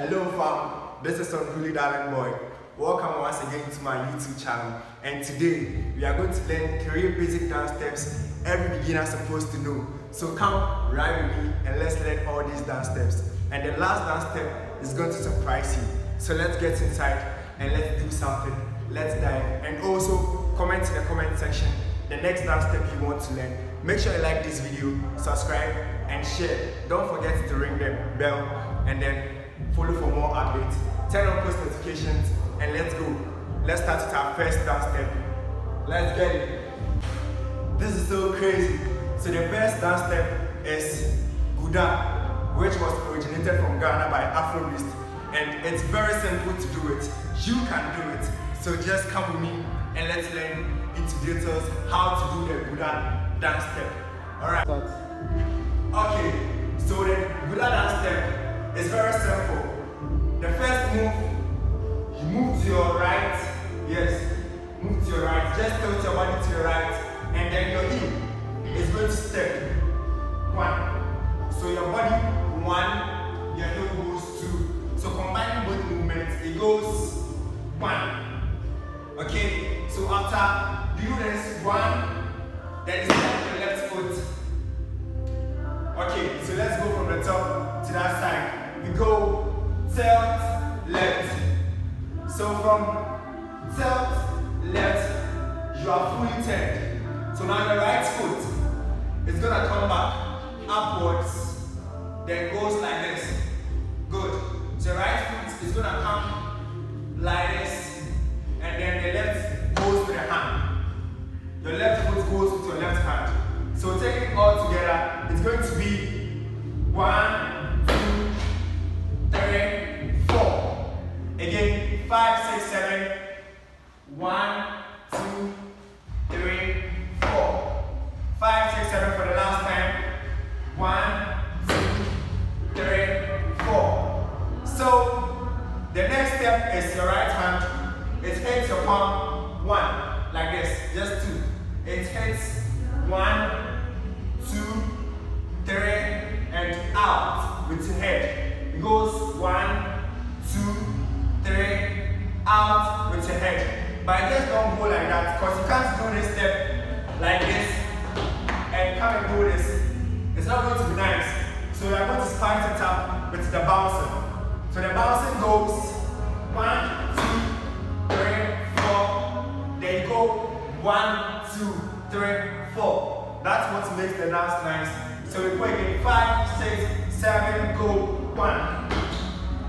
Hello fam, this is Unruly Darling Boy. Welcome once again to my YouTube channel, and today we are going to learn 3 basic dance steps every beginner is supposed to know. So come ride with me and let's learn all these dance steps. And the last dance step is going to surprise you. So let's get inside and let's do something. Let's dive, and also comment in the comment section the next dance step you want to learn. Make sure you like this video, subscribe and share. Don't forget to ring the bell and then follow for more updates. Turn on post notifications and let's go. Let's start with our first dance step. Let's get it. This is so crazy. So the first dance step is Gouda, which was originated from Ghana by Afrobeat, and it's very simple to do it. You can do it. So just come with me and let's learn into details how to do the Gouda dance step. Alright. Okay, so the Gouda dance step is very simple. The first move, you move to your right. Yes, move to your right. Just tilt your body to your right, and then your heel is going to step 1. So your body 1, your heel goes 2. So combining both movements, it goes 1. Okay, so after do this 1, then step your left foot. Okay, so let's go from the top to that side. We go tilt left. So from tilt left, you are fully turned. So now the right foot is gonna come back upwards, then goes like this. Good. So the right foot is gonna come like this, and then the left goes with the hand. Your left foot goes with your left hand. So take it all together, it's going to be 1, 2, 3, 4. Again, 5, 6, 7. 1, 2, 3, 4. 5, 6, 7 for the last time. 1, 2, 3, 4. So the next step is your right hand. It hits your palm 1 like this, just 2. It hits 1, 2, 3, and out with your head. It goes 1, 2, 3, out with your head. But just don't go like that, because you can't do this step like this and come and do this. It's not going to be nice. So we are going to spice it up with the bouncing. So the bouncing goes 1, 2, 3, 4. Then you go 1, 2, 3, 4. That's what makes the dance nice. So we go again 5, 6, 7, go 1.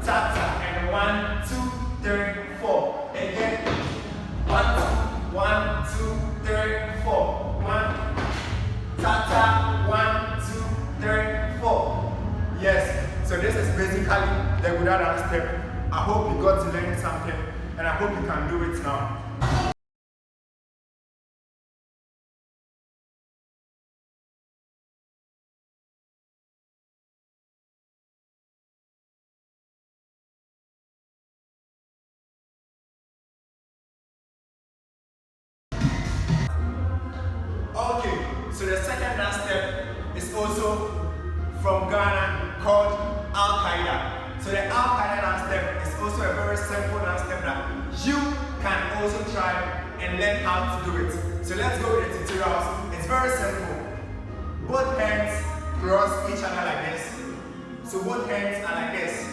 Tap tap, and 1, 2, 3, 4. Again 1, 2, 3, 4. 1. Tap tap, 1, 2, 3, 4. Yes. So this is basically the Gouda dance step. I hope you got to learn something, and I hope you can do it now. Okay, so the second dance step is also from Ghana called Al-Qaeda. So the Al-Qaeda dance step is also a very simple dance step that you can also try and learn how to do it. So let's go with the tutorials. It's very simple. Both hands cross each other like this. So both hands are like this.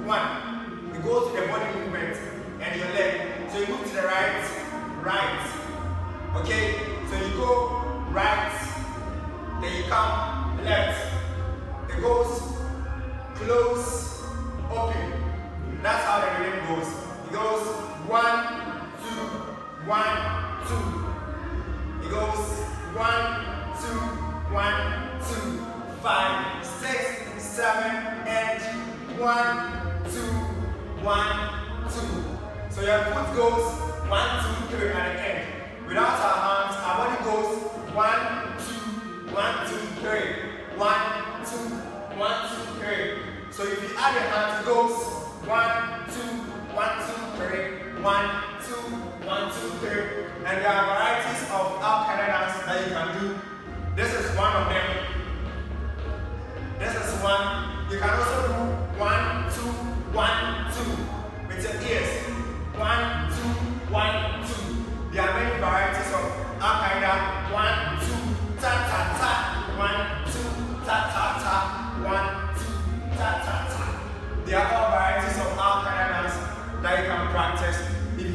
1. You go to the body movement and your leg. So you move to the right, right. Okay, so you go right, then you come left. It goes close, open. That's how the rhythm goes. It goes 1, 2, 1, 2. It goes 1, 2, 1, 2, 5, 6, 7, and 1, 2, 1, 2. So your foot goes 1, 2, 3 at the end. Without our hands, our body goes 1, 2, 1, 2, 3. 1, 2, 1, 2, 3. So if you add your hands, it goes 1, 2, 1, 2, 3. 1, 2, 1, 2, 3. And there are varieties of Al-Qaeda dance that you can do. This is one of them. This is one. You can also do 1, 2, 1,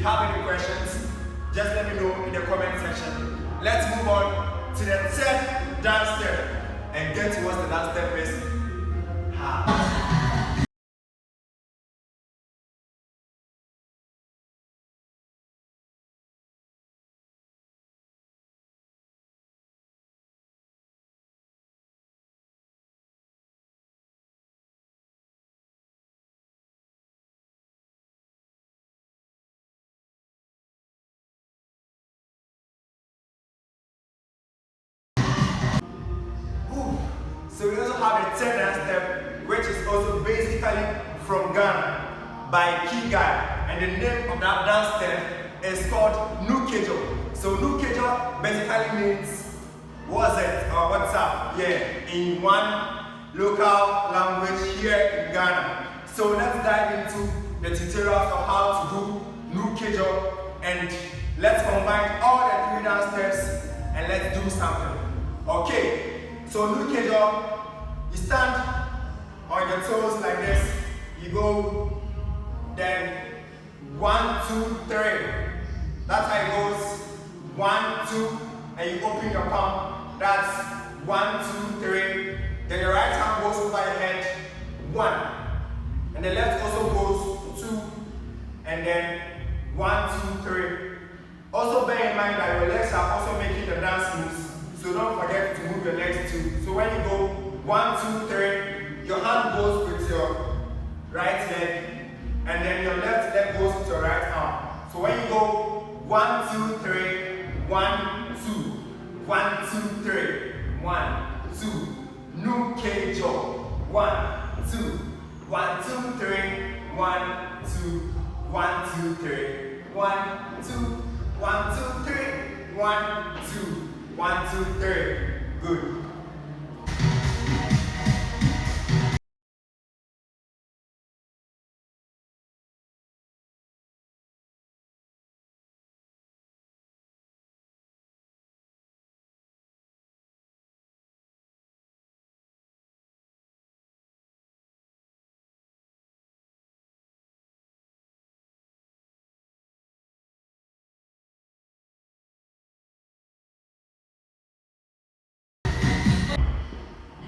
have any questions, just let me know in the comment section. Let's move on to the third dance step and get to what the dance step is. So we also have the third dance step, which is also basically from Ghana by Key Guy, and the name of that dance step is called Nukejo. So Nukejo basically means what's it or what's up, yeah, in one local language here in Ghana. So let's dive into the tutorials of how to do Nukejo, and let's combine all the 3 dance steps and let's do something. Okay. So Nukejo, you stand on your toes like this, you go, then 1, 2, 3. That's how it goes. 1, 2, and you open your palm. That's 1, 2, 3. Then your right hand goes over your head, 1. And the left also goes 2, and then 1, 2, 3. Also bear in mind that your legs are also making the dance moves. So don't forget to move your legs too. So when you go 1, 2, 3, your hand goes with your right leg, and then your left leg goes with your right arm. So when you go 1, 2, 3, 1, 2, 1, 2, 3, 1, 2, Nukejo, 1, 2, 1, 2, 3, 1, 2, 1, 2, 3, 1, 2, 1, 2, 3, 1, 2. 1, 2, 3. Good.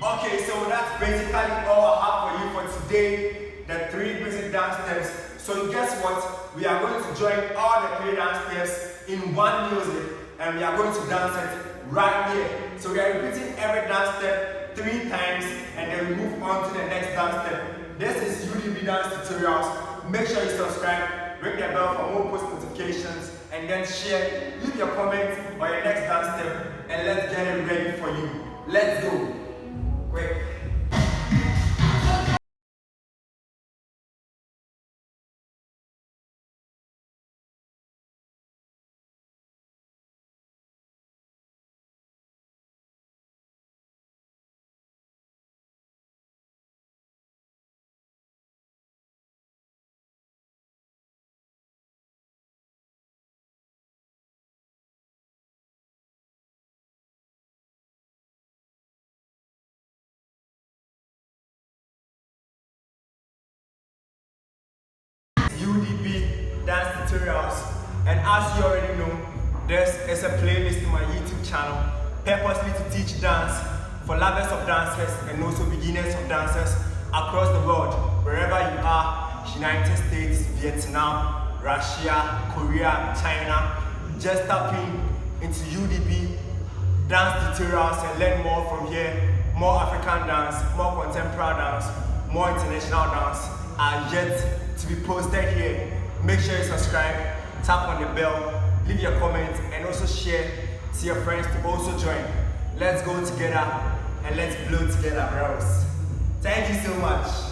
Okay, so that's basically all I have for you for today, the 3 basic dance steps. So guess what? We are going to join all the 3 dance steps in one music, and we are going to dance it right here. So we are repeating every dance step 3 times, and then we move on to the next dance step. This is UDB Dance Tutorials. Make sure you subscribe, ring the bell for more post notifications, and then share, leave your comments on your next dance step, and let's get it ready for you. Let's go. Quick. UDB Dance Tutorials, and as you already know, this is a playlist in my YouTube channel purposely to teach dance for lovers of dances and also beginners of dancers across the world, wherever you are, United States, Vietnam, Russia, Korea, China. Just tap into UDB Dance Tutorials and learn more from here. More African dance, more contemporary dance, more international dance are yet to be posted here. Make sure you subscribe, tap on the bell, leave your comments, and also share to your friends to also join. Let's go together and let's blow together, bros. Thank you so much.